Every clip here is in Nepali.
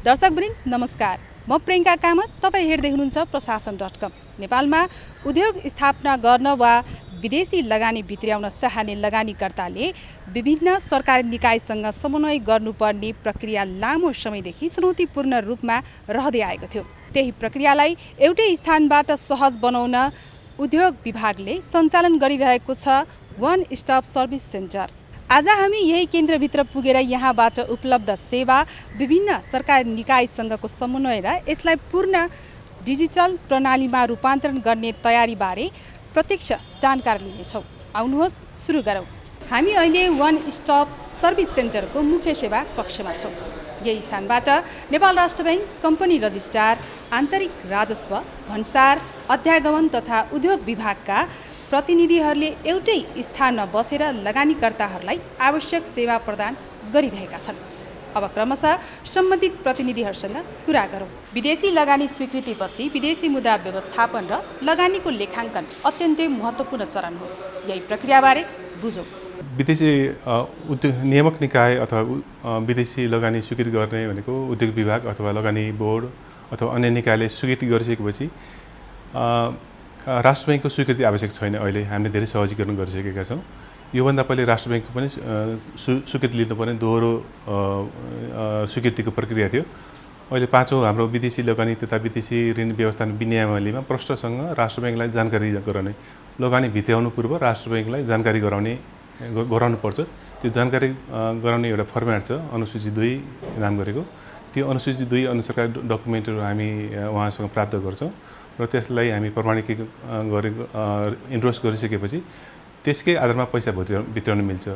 दर्शकवृन्द नमस्कार, म प्रियङ्का कामत। तपाईँ हेर्दै हुनुहुन्छ प्रशासन.com। नेपालमा उद्योग स्थापना गर्न वा विदेशी लगानी भित्र्याउन चाहने लगानीकर्ताले विभिन्न सरकारी निकायसँग समन्वय गर्नुपर्ने प्रक्रिया लामो समयदेखि चुनौतीपूर्ण रूपमा रहँदै आएको थियो। त्यही प्रक्रियालाई एउटै स्थानबाट सहज बनाउन उद्योग विभागले सञ्चालन गरिरहेको छ वन स्टप सर्भिस सेन्टर। आज हामी यही केन्द्रभित्र पुगेर यहाँबाट उपलब्ध सेवा, विभिन्न सरकारी निकायसँगको समन्वय र यसलाई पूर्ण डिजिटल प्रणालीमा रूपान्तरण गर्ने तयारीबारे प्रत्यक्ष जानकारी लिनेछौँ। आउनुहोस् सुरु गरौँ। हामी अहिले वन स्टप सर्भिस सेन्टरको मुख्य सेवा कक्षमा छौँ। यही स्थानबाट नेपाल राष्ट्र बैंक, कम्पनी रजिस्ट्रार, आन्तरिक राजस्व, भन्सार, अध्यागमन तथा उद्योग विभागका प्रतिनिधिहरूले एउटै स्थानमा बसेर लगानीकर्ताहरूलाई आवश्यक सेवा प्रदान गरिरहेका छन्। अब क्रमशः सम्बन्धित प्रतिनिधिहरूसँग कुरा गरौँ। विदेशी लगानी स्वीकृतिपछि विदेशी मुद्रा व्यवस्थापन र लगानीको लेखाङ्कन अत्यन्तै महत्त्वपूर्ण चरण हो। यही प्रक्रियाबारे बुझौँ। विदेशी उद्योग नियामक निकाय अथवा विदेशी लगानी स्वीकृति गर्ने भनेको उद्योग विभाग अथवा लगानी बोर्ड अथवा अन्य निकायले स्वीकृति गरिसकेपछि राष्ट्र बैंकको स्वीकृति आवश्यक छैन। अहिले हामीले धेरै सहजीकरण गरिसकेका छौँ। योभन्दा पहिले राष्ट्र बैंकको पनि स्वीकृति लिनुपर्ने दोहोरो स्वीकृतिको प्रक्रिया थियो। अहिले पाँचौँ हाम्रो विदेशी लगानी तथा विदेशी ऋण व्यवस्थापन विनियमावलीमा प्रष्टसँग राष्ट्र बैंकलाई जानकारी गराउने, लगानी भित्र्याउनु पूर्व राष्ट्र बैंकलाई जानकारी गराउनुपर्छ। त्यो जानकारी गराउने एउटा फर्मेट छ, अनुसूची 2 नाम गरेको। त्यो अनुसूची 2 अनुसारका डकुमेन्टहरू हामी उहाँसँग प्राप्त गर्छौँ र त्यसलाई हामी प्रमाणीकरण गरेको इन्डोर्स गरिसकेपछि त्यसकै आधारमा पैसा भित्राउन मिल्छ।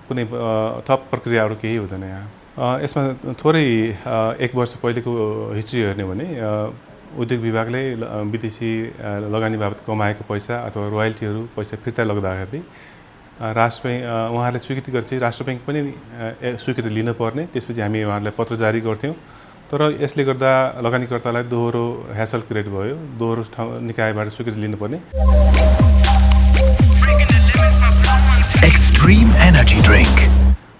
कुनै थप प्रक्रियाहरू केही हुँदैन यहाँ। यसमा थोरै 1 वर्ष पहिलेको हिस्ट्री हेर्ने भने उद्योग विभागले विदेशी लगानी बाबत कमाएको पैसा अथवा रोयल्टीहरू पैसा फिर्ता लाग्दाखेरि राष्ट्र बैंक उहाँहरूले स्वीकृति गरेपछि राष्ट्र बैंक पनि स्वीकृति लिनुपर्ने। त्यसपछि हामी उहाँहरूलाई पत्र जारी गर्थ्यौँ। तर यसले गर्दा लगानीकर्तालाई दोहोरो ह्यासल क्रिएट भयो। दोहोरो निकायबाट स्वीकृति लिनुपर्ने। एक्सट्रिम एनर्जी ड्रिंक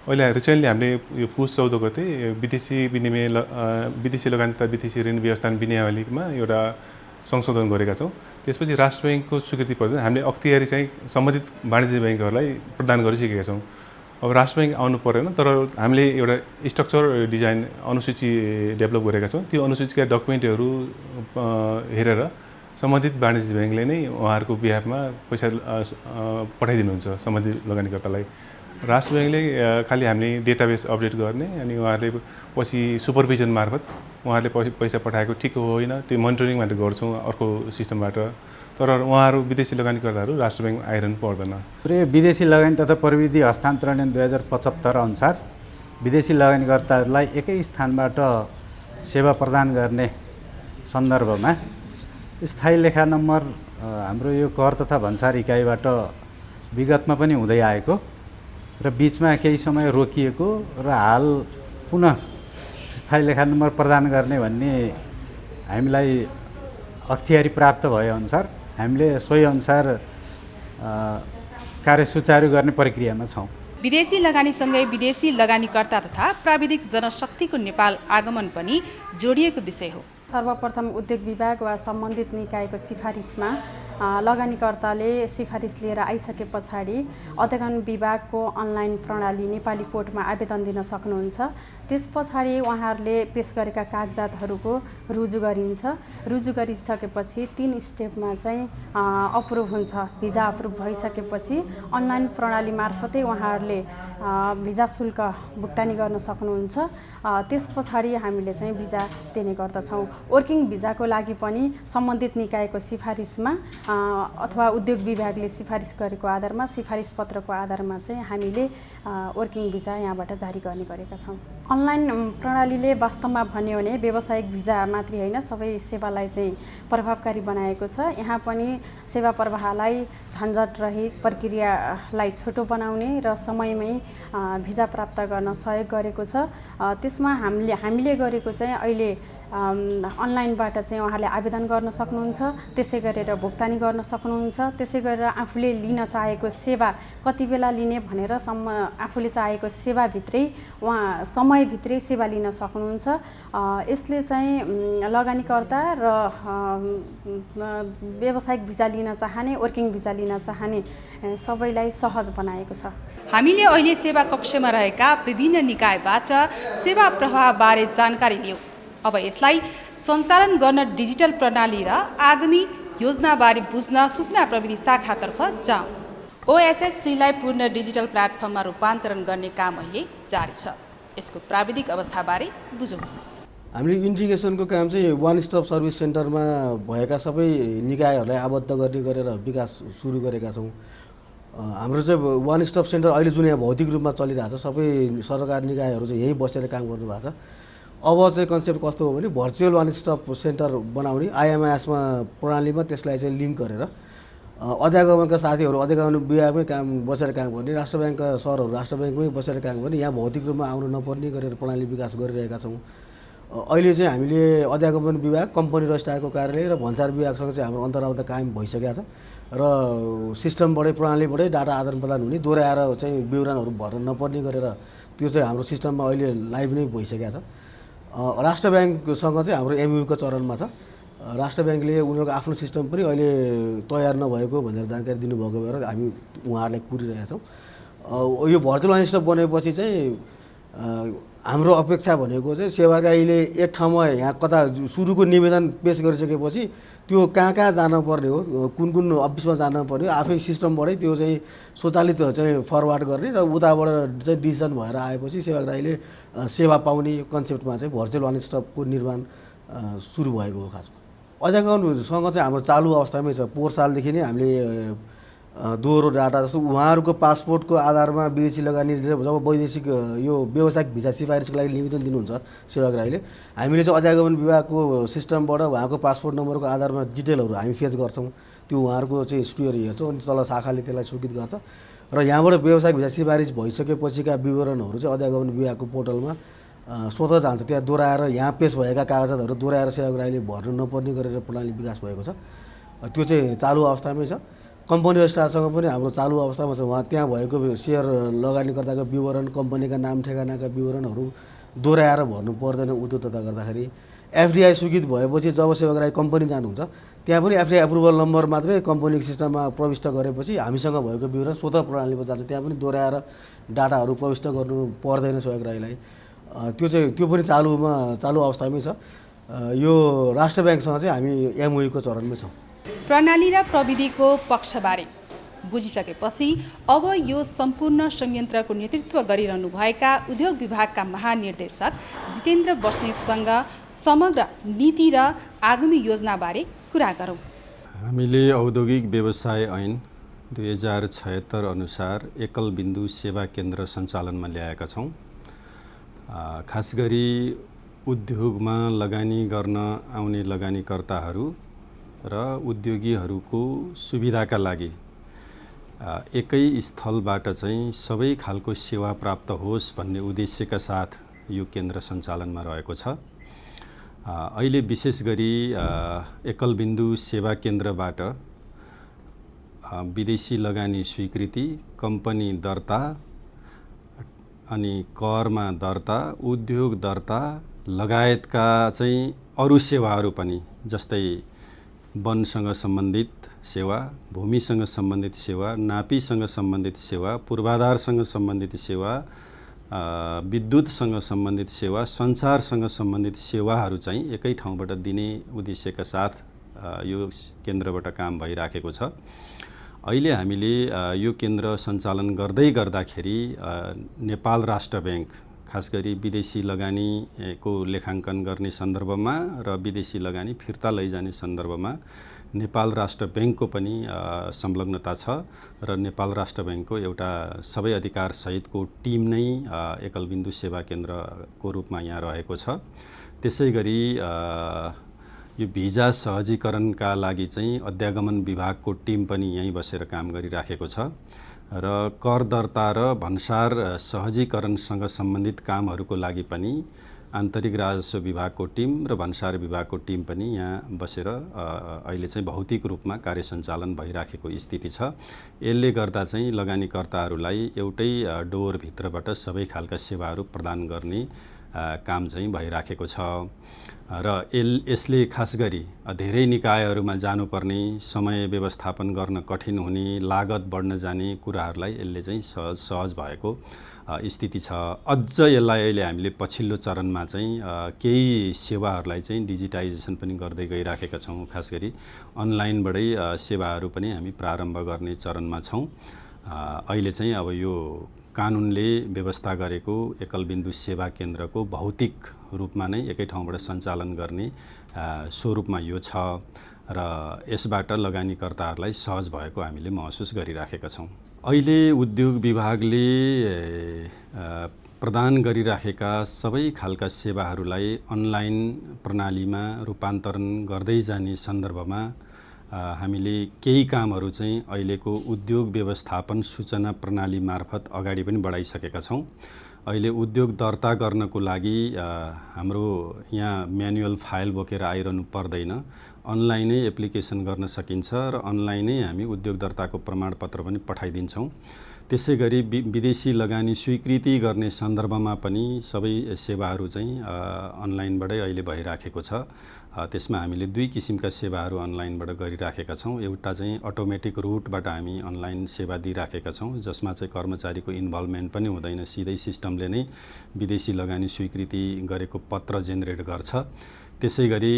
अहिले रिसेन्टली हामीले यो पुस 14 गते विदेशी लगानी तथा विदेशी ऋण व्यवस्थापन विनियमावलीमा एउटा संशोधन गरेका छौँ। त्यसपछि राष्ट्र बैंकको स्वीकृति पर्दैन। हामीले अख्तियारी चाहिँ सम्बन्धित वाणिज्य बैंकहरूलाई प्रदान गरिसकेका छौँ। अब राष्ट्र बैंक आउनु परेन, तर हामीले एउटा स्ट्रक्चर डिजाइन अनुसूची डेभलप गरेका छौँ। त्यो अनुसूचीका डकुमेन्टहरू हेरेर सम्बन्धित वाणिज्य बैंकले नै उहाँहरूको बिहाफमा पैसा पठाइदिनुहुन्छ सम्बन्धित लगानीकर्तालाई। राष्ट्र बैंकले खालि हामीले डेटाबेस अपडेट गर्ने अनि उहाँहरूले पछि सुपरभिजन मार्फत उहाँहरूले पैसा पठाएको ठिक हो होइन त्यो मोनिटरिङ मात्र गर्छौँ अर्को सिस्टमबाट। तर उहाँहरू विदेशी लगानीकर्ताहरू राष्ट्र बैंक आइरहनु पर्दैन। विदेशी लगानी तथा प्रविधि हस्तान्तरण 2075 अनुसार विदेशी लगानीकर्ताहरूलाई एकै स्थानबाट सेवा प्रदान गर्ने सन्दर्भमा स्थायी लेखा नम्बर हाम्रो यो कर तथा भन्सार इकाइबाट विगतमा पनि हुँदै आएको र बिचमा केही समय रोकिएको र हाल पुनः स्थायी लेखा नम्बर प्रदान गर्ने भन्ने हामीलाई अख्तियारी प्राप्त भएअनुसार हामीले सोही अनुसार कार्य सुचारू गर्ने प्रक्रियामा छौँ। विदेशी लगानीसँगै विदेशी लगानीकर्ता तथा प्राविधिक जनशक्तिको नेपाल आगमन पनि जोडिएको विषय हो। सर्वप्रथम उद्योग विभाग वा सम्बन्धित निकायको सिफारिसमा लगानीकर्ताले सिफारिस लिएर आइसके पछाडि अध्ययन विभागको अनलाइन प्रणाली नेपाली पोर्टमा आवेदन दिन सक्नुहुन्छ। त्यस पछाडि उहाँहरूले पेश गरेका कागजातहरूको रुजु गरिन्छ। रुजु गरिसकेपछि 3 स्टेपमा चाहिँ अप्रुभ हुन्छ। भिजा अप्रुभ भइसकेपछि अनलाइन प्रणाली मार्फतै उहाँहरूले भिजा शुल्क भुक्तानी गर्न सक्नुहुन्छ। त्यस पछाडि हामीले चाहिँ भिजा दिने गर्दछौँ। वर्किङ भिजाको लागि पनि सम्बन्धित निकायको सिफारिसमा अथवा उद्योग विभागले सिफारिस गरेको आधारमा सिफारिस पत्रको आधारमा चाहिँ हामीले वर्किङ भिजा यहाँबाट जारी गर्ने गरेका छौँ। अनलाइन प्रणालीले वास्तवमा भन्यो भने व्यावसायिक भिजा मात्रै होइन, सबै सेवालाई चाहिँ प्रभावकारी बनाएको छ। यहाँ पनि सेवा प्रवाहलाई झन्झट रहित, प्रक्रियालाई छोटो बनाउने र समयमै भिजा प्राप्त गर्न सहयोग गरेको छ। त्यसमा हामीले गरेको चाहिँ अहिले अनलाइनबाट चाहिँ उहाँले आवेदन गर्न सक्नुहुन्छ, त्यसै गरेर भुक्तानी गर्न सक्नुहुन्छ, त्यसै गरेर आफूले लिन चाहेको सेवा कति बेला लिने भनेर आफूले चाहेको सेवाभित्रै उहाँ समयभित्रै सेवा लिन सक्नुहुन्छ। यसले चाहिँ लगानीकर्ता र व्यावसायिक भिजा लिन चाहने, वर्किङ भिजा लिन चाहने सबैलाई सहज बनाएको छ। हामीले अहिले सेवा कक्षमा रहेका विभिन्न निकायबाट सेवा प्रवाहबारे जानकारी लियौँ। अब यसलाई सञ्चालन गर्न डिजिटल प्रणाली र आगामी योजनाबारे बुझ्न सूचना प्रविधि शाखातर्फ जाउँ। OSSC-लाई पूर्ण डिजिटल प्लेटफर्ममा रूपान्तरण गर्ने काम अहिले जारी छ। यसको प्राविधिक अवस्थाबारे बुझौँ। हामीले इन्टिग्रेसनको काम चाहिँ वान स्टप सर्भिस सेन्टरमा भएका सबै निकायहरूलाई आबद्ध गर्ने गरेर विकास सुरु गरेका छौँ। हाम्रो चाहिँ वान स्टप सेन्टर अहिले जुन यहाँ भौतिक रूपमा चलिरहेको छ, सबै सरकारी निकायहरू चाहिँ यहीँ बसेर काम गर्नुभएको छ। अब चाहिँ कन्सेप्ट कस्तो हो भने भर्चुअल वान स्टप सेन्टर बनाउने, IMIS-मा प्रणालीमा त्यसलाई चाहिँ लिङ्क गरेर अध्यागमनका साथीहरू अध्यागमन विभागमै बसेर काम गर्ने, राष्ट्र ब्याङ्कका सरहरू राष्ट्र ब्याङ्कमै बसेर काम गर्ने, यहाँ भौतिक रूपमा आउनु नपर्ने गरेर प्रणाली विकास गरिरहेका छौँ। अहिले चाहिँ हामीले अध्यागमन विभाग, कम्पनी रजिस्ट्रारको कार्यालय र भन्सार विभागसँग चाहिँ हाम्रो अन्तर्वार्ता कायम भइसकेको छ र सिस्टमबाटै प्रणालीबाटै डाटा आदान प्रदान हुने, दोहोऱ्याएर चाहिँ विवरणहरू भर्न नपर्ने गरेर त्यो चाहिँ हाम्रो सिस्टममा अहिले लाइभ नै भइसकेको छ। राष्ट्र ब्याङ्कसँग चाहिँ हाम्रो MOU-को चरणमा छ। राष्ट्र ब्याङ्कले उनीहरूको आफ्नो सिस्टम पनि अहिले तयार नभएको भनेर जानकारी दिनुभएको भएर हामी उहाँहरूलाई कुरिरहेका छौँ। यो भर्चुअल वान स्टप बनेपछि चाहिँ हाम्रो अपेक्षा भनेको चाहिँ सेवाग्राहीले एक ठाउँमा यहाँ कता सुरुको निवेदन पेश गरिसकेपछि त्यो कहाँ कहाँ जानुपर्ने हो, कुन कुन अफिसमा जानुपर्ने हो, आफै सिस्टमबाटै त्यो चाहिँ स्वचालित चाहिँ फरवार्ड गर्ने र उताबाट चाहिँ डिसिजन भएर आएपछि सेवाग्राहीले सेवा पाउने कन्सेप्टमा चाहिँ भर्चुअल वान स्टपको निर्माण सुरु भएको हो। खासमा अध्यागमनसँग चाहिँ हाम्रो चालु अवस्थामै छ। पोहोर सालदेखि नै हामीले दोहोरो डाटा जस्तो उहाँहरूको पासपोर्टको आधारमा विदेशी लगानी जब वैदेशिक यो व्यावसायिक भिजा सिफारिसको लागि निवेदन दिनुहुन्छ सेवाग्राहीले, हामीले चाहिँ अध्यागमन विभागको सिस्टमबाट उहाँको पासपोर्ट नम्बरको आधारमा डिटेलहरू हामी फेच गर्छौँ। त्यो उहाँहरूको चाहिँ स्टोरी हेर्छौँ अनि तल शाखाले त्यसलाई स्वीकृत गर्छ र यहाँबाट व्यावसायिक भिजा सिफारिस भइसकेपछिका विवरणहरू चाहिँ अध्यागमन विभागको पोर्टलमा स्वतः जान्छ। त्यहाँ दोहोऱ्याएर यहाँ पेश भएका कागजातहरू दोहोऱ्याएर सेवाग्राहीले भर्नु नपर्ने गरेर प्रणाली विकास भएको छ। त्यो चाहिँ चालु अवस्थामै छ। कम्पनी रजिस्ट्रारसँग पनि हाम्रो चालु अवस्थामा छ। उहाँ त्यहाँ भएको सेयर लगानीकर्ताको विवरण, कम्पनीका नाम ठेगानाका विवरणहरू दोहोऱ्याएर भन्नु पर्दैन। उद्योगता गर्दाखेरि FDI स्वीकृत भएपछि जब सेवाग्राही कम्पनी जानुहुन्छ त्यहाँ पनि FDI एप्रुभल नम्बर मात्रै कम्पनीको सिस्टममा प्रविष्ट गरेपछि हामीसँग भएको विवरण स्वतः प्रणालीमा जान्छ। त्यहाँ पनि दोहोऱ्याएर डाटाहरू प्रविष्ट गर्नु पर्दैन सेवाग्राहीलाई। त्यो पनि चालु अवस्थामै छ। यो राष्ट्र ब्याङ्कसँग चाहिँ हामी MOU-को चरणमै छौँ। प्रणाली र प्रविधिको पक्षबारे बुझिसकेपछि अब यो सम्पूर्ण संयन्त्रको नेतृत्व गरिरहनुभएका उद्योग विभागका महानिर्देशक जितेन्द्र बस्नेतसँग समग्र नीति र आगामी योजनाबारे कुरा गरौँ। हामीले औद्योगिक व्यवसाय ऐन 2076 अनुसार एकल बिन्दु सेवा केन्द्र सञ्चालनमा ल्याएका छौँ। खास गरी उद्योगमा लगानी गर्न आउने लगानीकर्ताहरू र उद्योगीहरूको सुविधाका लागि एकै स्थलबाट चाहिँ सबै खालको सेवा प्राप्त होस् भन्ने उद्देश्यका साथ यो केन्द्र सञ्चालनमा रहेको छ। अहिले विशेष गरी एकल बिन्दु सेवा केन्द्रबाट विदेशी लगानी स्वीकृति, कम्पनी दर्ता अनि करमा दर्ता, उद्योग दर्ता लगायतका चाहिँ अरू सेवाहरू पनि जस्तै वनसँग सम्बन्धित सेवा, भूमिसँग सम्बन्धित सेवा, नापीसँग सम्बन्धित सेवा, पूर्वाधारसँग सम्बन्धित सेवा, विद्युतसँग सम्बन्धित सेवा, सञ्चारसँग सम्बन्धित सेवाहरू चाहिँ एकै ठाउँबाट दिने उद्देश्यका साथ यो केन्द्रबाट काम भइराखेको छ। अहिले हामीले यो केन्द्र सञ्चालन गर्दै गर्दाखेरि नेपाल राष्ट्र ब्याङ्क खास गरी विदेशी लगानीको लेखाङ्कन गर्ने सन्दर्भमा र विदेशी लगानी फिर्ता लैजाने सन्दर्भमा नेपाल राष्ट्र ब्याङ्कको पनि संलग्नता छ र नेपाल राष्ट्र ब्याङ्कको एउटा सबै अधिकार सहितको टिम नै एकल बिन्दु सेवा केन्द्रको रूपमा यहाँ रहेको छ। त्यसै गरी यो भिजा सहजीकरणका लागि चाहिँ अध्यागमन विभागको टिम पनि यहीँ बसेर काम गरिराखेको छ र कर दर्ता र भन्सार सहजीकरणसँग सम्बन्धित कामहरूको लागि पनि आन्तरिक राजस्व विभागको टिम र भन्सार विभागको टिम पनि यहाँ बसेर अहिले चाहिँ भौतिक रूपमा कार्य सञ्चालन भइराखेको स्थिति छ। यसले गर्दा चाहिँ लगानीकर्ताहरूलाई एउटै डोरभित्रबाट सबै खालका सेवाहरू प्रदान गर्ने काम चाहिँ भइराखेको छ र यसले खास गरी धेरै निकायहरूमा जानुपर्ने, समय व्यवस्थापन गर्न कठिन हुने, लागत बढ्न जाने कुराहरूलाई यसले चाहिँ सहज भएको स्थिति छ। अझ यसलाई अहिले हामीले पछिल्लो चरणमा चाहिँ केही सेवाहरूलाई चाहिँ डिजिटाइजेसन पनि गर्दै गइराखेका छौँ। खास गरी अनलाइनबाटै सेवाहरू पनि हामी प्रारम्भ गर्ने चरणमा छौँ। अहिले चाहिँ अब यो कानुनले व्यवस्था गरेको एकल बिन्दु सेवा केन्द्रको भौतिक रूपमा नै एकै ठाउँबाट सञ्चालन गर्ने स्वरूपमा यो छ र यसबाट लगानीकर्ताहरूलाई सहज भएको हामीले महसुस गरिराखेका छौँ। अहिले उद्योग विभागले प्रदान गरिराखेका सबै खालका सेवाहरूलाई अनलाइन प्रणालीमा रूपान्तरण गर्दै जाने सन्दर्भमा हामीले केही कामहरू चाहिँ अहिलेको उद्योग व्यवस्थापन सूचना प्रणाली मार्फत अगाडि पनि बढाइसकेका छौँ। अहिले उद्योग दर्ता गर्नको लागि हाम्रो यहाँ म्यानुअल फाइल बोकेर आइरहनु पर्दैन, अनलाइनै एप्लिकेसन गर्न सकिन्छ र अनलाइनै हामी उद्योग दर्ताको प्रमाणपत्र पनि पठाइदिन्छौँ। त्यसै गरी विदेशी लगानी स्वीकृति गर्ने सन्दर्भमा पनि सबै सेवाहरू चाहिँ अनलाइनबाटै अहिले भइराखेको छ। त्यसमा हामीले दुई किसिमका सेवाहरू अनलाइनबाट गरिराखेका छौँ। एउटा चाहिँ अटोमेटिक रुटबाट हामी अनलाइन सेवा दिइराखेका छौँ, जसमा चाहिँ कर्मचारीको इन्भल्भमेन्ट पनि हुँदैन, सिधै सिस्टमले नै विदेशी लगानी स्वीकृति गरेको पत्र जेनेरेट गर्छ। त्यसै गरी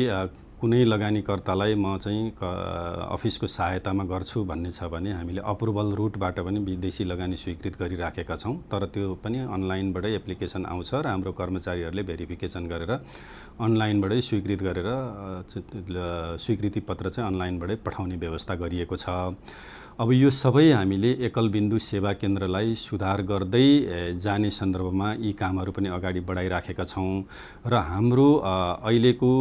कुनै लगानीकर्तालाई म चाहिँ अफिसको सहायतामा गर्छु भन्ने छ भने हामीले अप्रुभल रुटबाट पनि विदेशी लगानी स्वीकृत गरिराखेका छौँ। तर त्यो पनि अनलाइनबाटै एप्लिकेसन आउँछ र हाम्रो कर्मचारीहरूले भेरिफिकेसन गरेर अनलाइनबाटै स्वीकृत गरेर स्वीकृति पत्र चाहिँ अनलाइनबाटै पठाउने व्यवस्था गरिएको छ। अब यो सबै हामीले एकल बिन्दु सेवा केन्द्रलाई सुधार गर्दै जाने सन्दर्भमा यी कामहरू पनि अगाडि बढाइराखेका छौँ र हाम्रो अहिलेको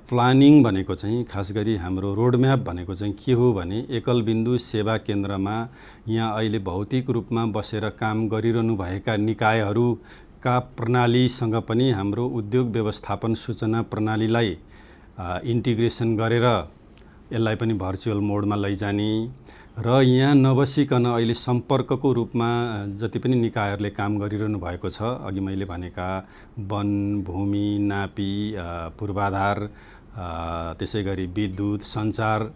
प्लानिङ भनेको चाहिँ खास गरी हाम्रो रोडम्याप भनेको चाहिँ के हो भने एकल बिन्दु सेवा केन्द्रमा यहाँ अहिले भौतिक रूपमा बसेर काम गरिरहनु भएका निकायहरूका प्रणालीसँग पनि हाम्रो उद्योग व्यवस्थापन सूचना प्रणालीलाई इन्टिग्रेसन गरेर यसलाई पनि भर्चुअल मोडमा लैजाने र यहाँ नबसिकन अहिले सम्पर्कको रूपमा जति पनि निकायहरूले काम गरिरहनु भएको छ, अघि मैले भनेका वन, भूमि, नापी, पूर्वाधार, त्यसै गरी विद्युत, सञ्चार,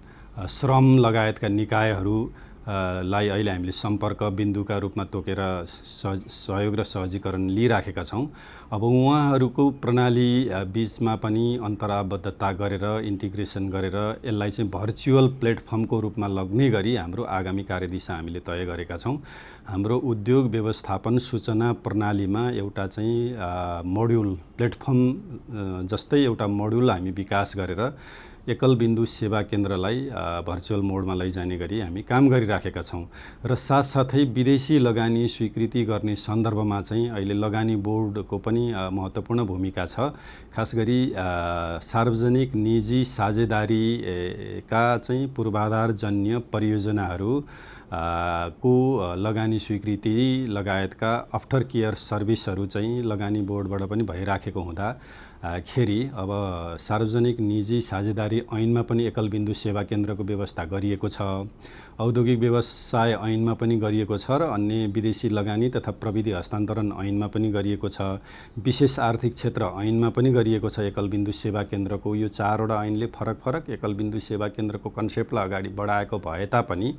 श्रम लगायतका निकायहरू लाई अहिले हामीले सम्पर्क बिन्दुका रूपमा तोकेर सहयोग र सहजीकरण लिइराखेका छौँ। अब उहाँहरूको प्रणाली बीचमा पनि अन्तराबद्धता गरेर इन्टिग्रेसन गरेर यसलाई चाहिँ भर्चुअल प्लेटफर्मको रूपमा लग्ने गरी हाम्रो आगामी कार्यदिशा हामीले तय गरेका छौँ। हाम्रो उद्योग व्यवस्थापन सूचना प्रणालीमा एउटा चाहिँ मोड्युल प्लेटफर्म जस्तै एउटा मोड्युल हामी विकास गरेर एकल बिन्दु सेवा केन्द्रलाई भर्चुअल मोडमा लैजाने गरी हामी काम गरिराखेका छौँ र साथसाथै विदेशी लगानी स्वीकृति गर्ने सन्दर्भमा चाहिँ अहिले लगानी बोर्डको पनि महत्त्वपूर्ण भूमिका छ। खास गरी सार्वजनिक निजी साझेदारीका चाहिँ पूर्वाधारजन्य परियोजनाहरू को लगानी स्वीकृति लगायतका आफ्टर केयर सर्भिसहरू चाहिँ लगानी बोर्डबाट पनि भइराखेको हुँदा खेरि अब सार्वजनिक निजी साझेदारी ऐनमा पनि एकल बिन्दु सेवा केन्द्रको व्यवस्था गरिएको छ, औद्योगिक व्यवसाय ऐनमा पनि गरिएको छ र अन्य विदेशी लगानी तथा प्रविधि हस्तान्तरण ऐनमा पनि गरिएको छ, विशेष आर्थिक क्षेत्र ऐनमा पनि गरिएको छ। एकल बिन्दु सेवा केन्द्रको यो चारवटा ऐनले फरक फरक एकल बिन्दु सेवा केन्द्रको कन्सेप्टलाई अगाडि बढाएको भए तापनि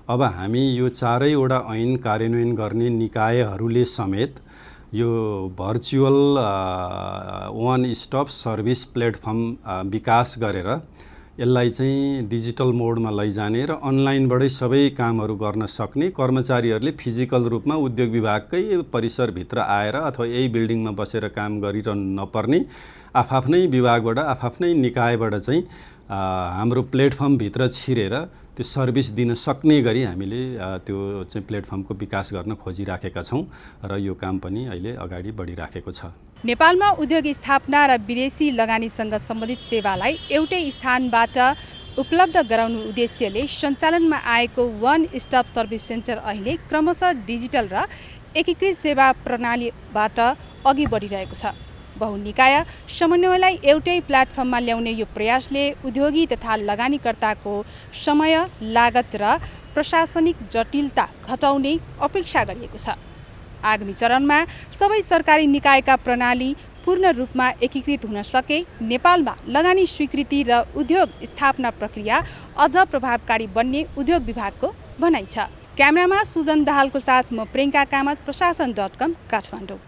अब हामी यो चारैवटा ऐन कार्यान्वयन गर्ने निकायहरूले समेत यो virtual one stop service platform विकास गरेर यसलाई चाहिँ डिजिटल मोडमा लैजाने र अनलाइनबाटै सबै कामहरू गर्न सक्ने, कर्मचारीहरूले फिजिकल रूपमा उद्योग विभागकै परिसरभित्र आएर अथवा यही बिल्डिङमा बसेर काम गरिरहनु नपर्ने, आफ्नै विभागबाट आफ्नै निकायबाट चाहिँ हाम्रो प्लेटफर्मभित्र छिरेर त्यो सर्भिस दिन सक्ने गरी हामीले त्यो चाहिँ प्लेटफर्मको विकास गर्न खोजिराखेका छौँ र यो काम पनि अहिले अगाडि बढिराखेको छ। नेपालमा उद्योग स्थापना र विदेशी लगानीसँग सम्बन्धित सेवालाई एउटै स्थानबाट उपलब्ध गराउनु उद्देश्यले सञ्चालनमा आएको वान स्टप सर्भिस सेन्टर अहिले क्रमशः डिजिटल र एकीकृत सेवा प्रणालीबाट अघि बढिरहेको छ। बहुनिकाय समन्वयलाई एउटै प्लेटफर्ममा ल्याउने यो प्रयासले उद्योगी तथा लगानीकर्ताको समय, लागत र प्रशासनिक जटिलता घटाउने अपेक्षा गरिएको छ। आगामी चरणमा सबै सरकारी निकायका प्रणाली पूर्ण रूपमा एकीकृत हुन सके नेपालमा लगानी स्वीकृति र उद्योग स्थापना प्रक्रिया अझ प्रभावकारी बन्ने उद्योग विभागको भनाइ छ। क्यामेरामा सुजन दाहालको साथ म प्रियङ्का कामत, प्रशासन.com, काठमाडौँ।